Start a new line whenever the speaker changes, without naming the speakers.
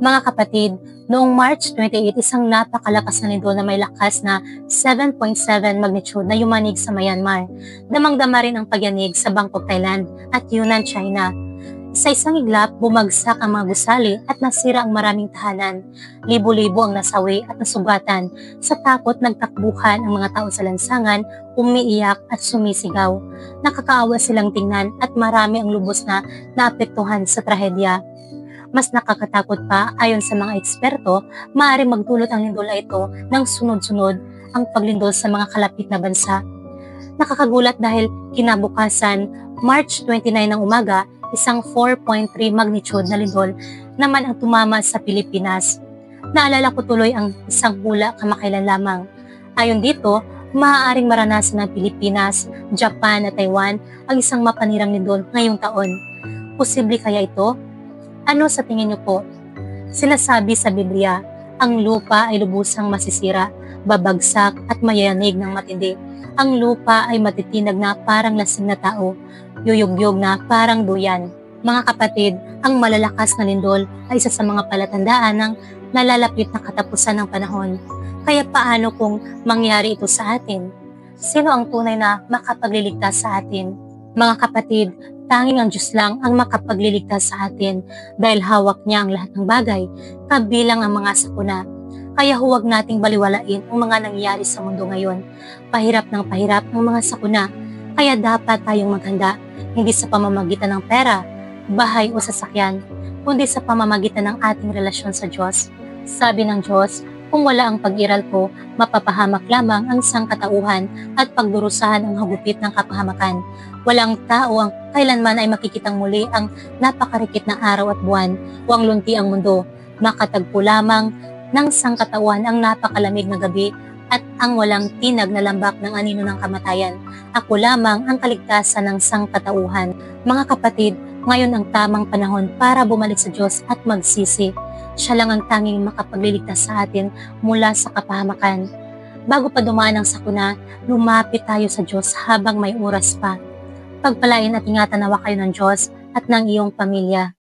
Mga kapatid, noong March 28, isang napakalakas na lindol na may lakas na 7.7 magnitude na yumanig sa Myanmar. Damang-dama rin ang pagyanig sa Bangkok, Thailand at Yunnan, China. Sa isang iglap, bumagsak ang mga gusali at nasira ang maraming tahanan. Libo-libo ang nasawi at nasugatan. Sa takot, nagtakbuhan ang mga tao sa lansangan, umiiyak at sumisigaw. Nakakaawa silang tingnan at marami ang lubos na naapektuhan sa trahedya. Mas nakakatakot pa, ayon sa mga eksperto, maaaring magdulot ang lindol na ito ng sunod-sunod ang paglindol sa mga kalapit na bansa. Nakakagulat dahil kinabukasan, March 29 ng umaga, isang 4.3 magnitude na lindol naman ang tumama sa Pilipinas. Naalala ko tuloy ang isang hula kamakailan lamang. Ayon dito, maaaring maranasan ng Pilipinas, Japan at Taiwan ang isang mapanirang lindol ngayong taon. Posible kaya ito? Ano sa tingin niyo po? Sinasabi sa Biblia, ang lupa ay lubusang masisira, babagsak at mayayanig ng matindi. Ang lupa ay matitinag na parang lasing na tao, yuyugyog na parang duyan. Mga kapatid, ang malalakas na lindol ay isa sa mga palatandaan ng nalalapit na katapusan ng panahon. Kaya paano kung mangyari ito sa atin? Sino ang tunay na makapagliligtas sa atin? Mga kapatid, tanging ang Diyos lang ang makapagliligtas sa atin dahil hawak niya ang lahat ng bagay, kabilang ang mga sakuna. Kaya huwag nating baliwalain ang mga nangyayari sa mundo ngayon. Pahirap ng pahirap ang mga sakuna, kaya dapat tayong maghanda, hindi sa pamamagitan ng pera, bahay o sasakyan, kundi sa pamamagitan ng ating relasyon sa Diyos. Sabi ng Diyos, kung wala ang pag-iral ko, mapapahamak lamang ang sangkatauhan at pagdurusahan ang hagupit ng kapahamakan. Walang tao ang kailanman ay makikitang muli ang napakarikit na araw at buwan o ang lunti ang mundo. Makatagpo lamang ng sangkatauhan ang napakalamig na gabi at ang walang tinag na lambak ng anino ng kamatayan. Ako lamang ang kaligtasan ng sangkatauhan. Mga kapatid, ngayon ang tamang panahon para bumalik sa Diyos at magsisi. Siya lang ang tanging makapagliligtas sa atin mula sa kapahamakan. Bago pa dumaan ang sakuna, lumapit tayo sa Diyos habang may oras pa. Pagpalain at ingatan nawa kayo ng Diyos at ng iyong pamilya.